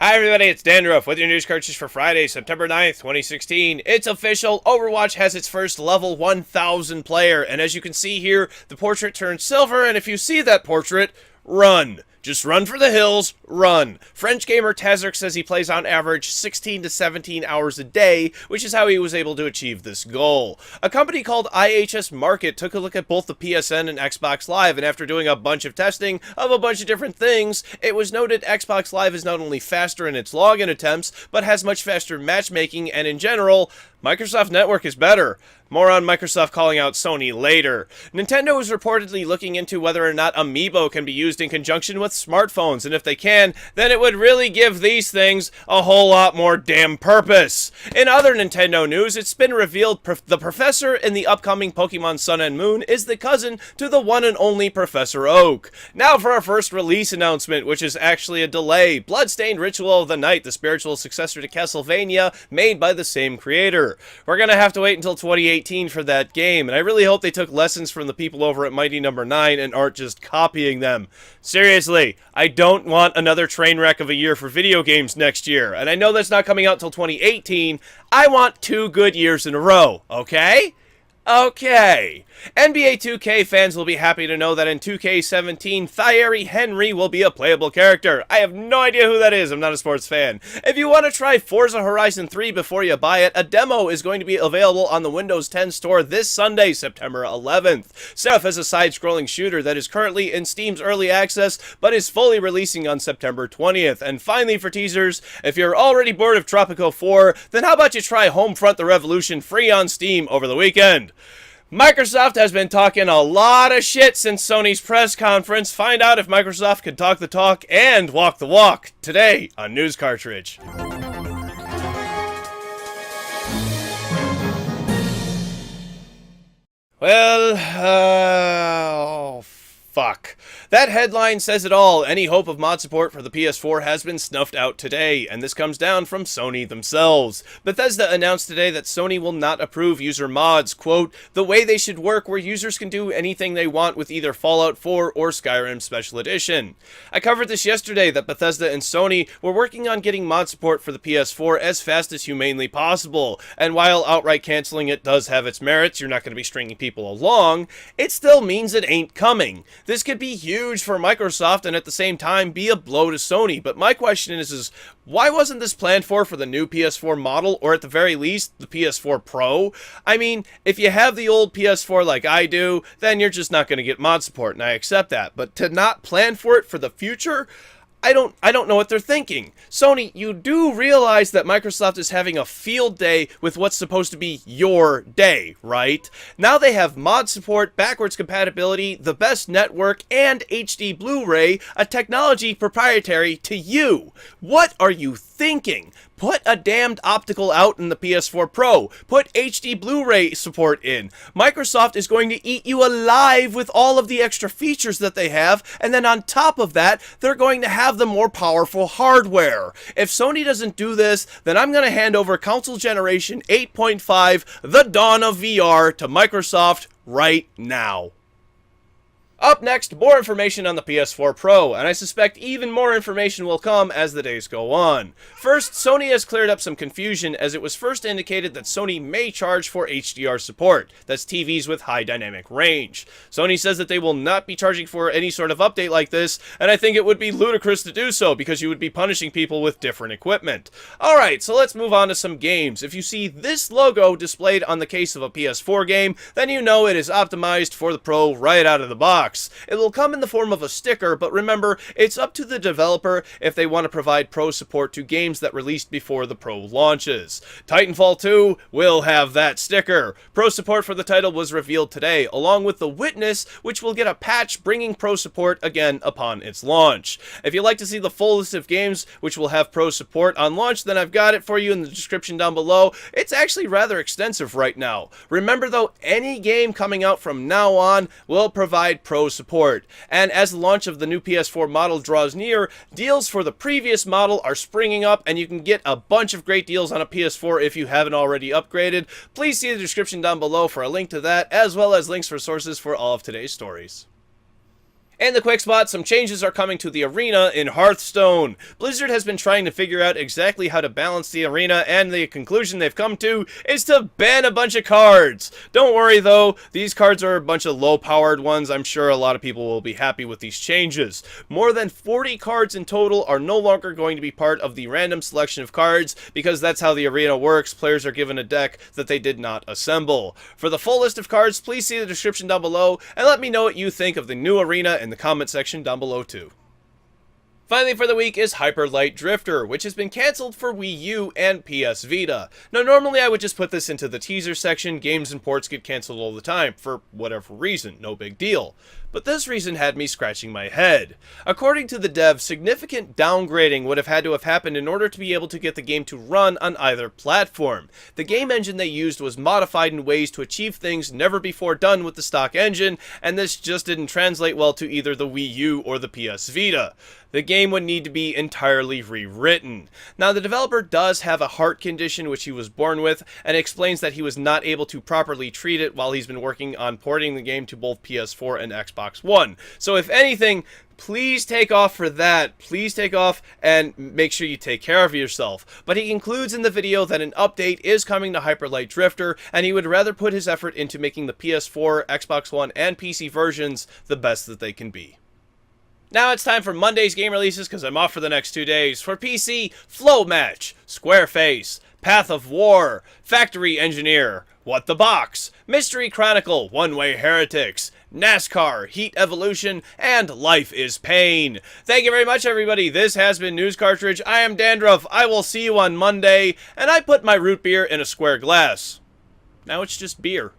Hi everybody, it's Dandruff with your news cartridge for Friday, September 9th, 2016. It's official, Overwatch has its first level 1000 player, and as you can see here, the portrait turns silver, and if you see that portrait, run. Just run for the hills, run. French gamer Tazark says he plays on average 16 to 17 hours a day, which is how he was able to achieve this goal. A company called IHS Markit took a look at both the PSN and Xbox Live, and after doing a bunch of testing of a bunch of different things, it was noted Xbox Live is not only faster in its login attempts, but has much faster matchmaking, and in general, Microsoft Network is better. More on Microsoft calling out Sony later. Nintendo is reportedly looking into whether or not Amiibo can be used in conjunction with smartphones, and if they can, then it would really give these things a whole lot more damn purpose. In other Nintendo news, it's been revealed the professor in the upcoming Pokemon Sun and Moon is the cousin to the one and only Professor Oak. Now for our first release announcement, which is actually a delay. Bloodstained Ritual of the Night, the spiritual successor to Castlevania, made by the same creator. We're gonna have to wait until 2018 for that game, and I really hope they took lessons from the people over at Mighty No. 9 and aren't just copying them. Seriously, I don't want another train wreck of a year for video games next year, and I know that's not coming out until 2018. I want 2 good years in a row, okay? Okay. NBA 2K fans will be happy to know that in 2K17, Thierry Henry will be a playable character. I have no idea who that is. I'm not a sports fan. If you want to try Forza Horizon 3 before you buy it, a demo is going to be available on the Windows 10 store this Sunday, September 11th. Seraph is a side-scrolling shooter that is currently in Steam's early access, but is fully releasing on September 20th. And finally, for teasers, if you're already bored of Tropico 4, then how about you try Homefront the Revolution free on Steam over the weekend? Microsoft has been talking a lot of shit since Sony's press conference. Find out if Microsoft can talk the talk and walk the walk today on News Cartridge. Well, oh, fuck. That headline says it all. Any hope of mod support for the PS4 has been snuffed out today, and this comes down from Sony themselves. Bethesda announced today that Sony will not approve user mods, quote, the way they should work where users can do anything they want with either Fallout 4 or Skyrim Special Edition. I covered this yesterday that Bethesda and Sony were working on getting mod support for the PS4 as fast as humanly possible, and while outright canceling it does have its merits, you're not going to be stringing people along, it still means it ain't coming. This could be huge for Microsoft and at the same time be a blow to Sony, but my question is why wasn't this planned for the new PS4 model, or at the very least, the PS4 Pro? I mean, if you have the old PS4 like I do, then you're just not going to get mod support, and I accept that, but to not plan for it for the future? I don't know what they're thinking. Sony, you do realize that Microsoft is having a field day with what's supposed to be your day, right? Now they have mod support, backwards compatibility, the best network, and HD Blu-ray, a technology proprietary to you. What are you thinking? Put a damned optical out in the PS4 Pro. Put HD Blu-ray support in. Microsoft is going to eat you alive with all of the extra features that they have, and then on top of that, they're going to have the more powerful hardware. If Sony doesn't do this, then I'm going to hand over console generation 8.5, the dawn of VR, to Microsoft right now. Up next, more information on the PS4 Pro, and I suspect even more information will come as the days go on. First, Sony has cleared up some confusion as it was first indicated that Sony may charge for HDR support, that's TVs with high dynamic range. Sony says that they will not be charging for any sort of update like this, and I think it would be ludicrous to do so because you would be punishing people with different equipment. Alright, so let's move on to some games. If you see this logo displayed on the case of a PS4 game, then you know it is optimized for the Pro right out of the box. It will come in the form of a sticker, but remember, it's up to the developer if they want to provide Pro support to games that released before the Pro launches. Titanfall 2 will have that sticker. Pro support for the title was revealed today, along with The Witness, which will get a patch bringing Pro support again upon its launch. If you'd like to see the full list of games which will have Pro support on launch, then I've got it for you in the description down below. It's actually rather extensive right now. Remember though, any game coming out from now on will provide Pro support, and as the launch of the new PS4 model draws near, deals for the previous model are springing up, and you can get a bunch of great deals on a PS4 if you haven't already upgraded. Please see the description down below for a link to that, as well as links for sources for all of today's stories. And the quick spot, some changes are coming to the arena in Hearthstone. Blizzard has been trying to figure out exactly how to balance the arena, and the conclusion they've come to is to ban a bunch of cards. Don't worry though, these cards are a bunch of low-powered ones. I'm sure a lot of people will be happy with these changes. More than 40 cards in total are no longer going to be part of the random selection of cards, because that's how the arena works. Players are given a deck that they did not assemble. For the full list of cards, please see the description down below, and let me know what you think of the new arena in the comment section down below too. Finally for the week is Hyperlight Drifter, which has been cancelled for Wii U and PS Vita. Now normally I would just put this into the teaser section. Games and ports get cancelled all the time, for whatever reason, no big deal. But this reason had me scratching my head. According to the dev, significant downgrading would have had to have happened in order to be able to get the game to run on either platform. The game engine they used was modified in ways to achieve things never before done with the stock engine, and this just didn't translate well to either the Wii U or the PS Vita. The game would need to be entirely rewritten. Now, the developer does have a heart condition which he was born with, and explains that he was not able to properly treat it while he's been working on porting the game to both PS4 and Xbox One. So if anything, please take off for that. Please take off and make sure you take care of yourself. But he concludes in the video that an update is coming to Hyperlight Drifter, and he would rather put his effort into making the PS4, Xbox One, and PC versions the best that they can be. Now it's time for Monday's game releases, because I'm off for the next 2 days. For PC, Flow Match, Squareface, Path of War, Factory Engineer, What the Box, Mystery Chronicle, One Way Heretics, NASCAR, Heat Evolution, and Life is Pain. Thank you very much, everybody. This has been News Cartridge. I am Dandruff. I will see you on Monday, and I put my root beer in a square glass. Now it's just beer.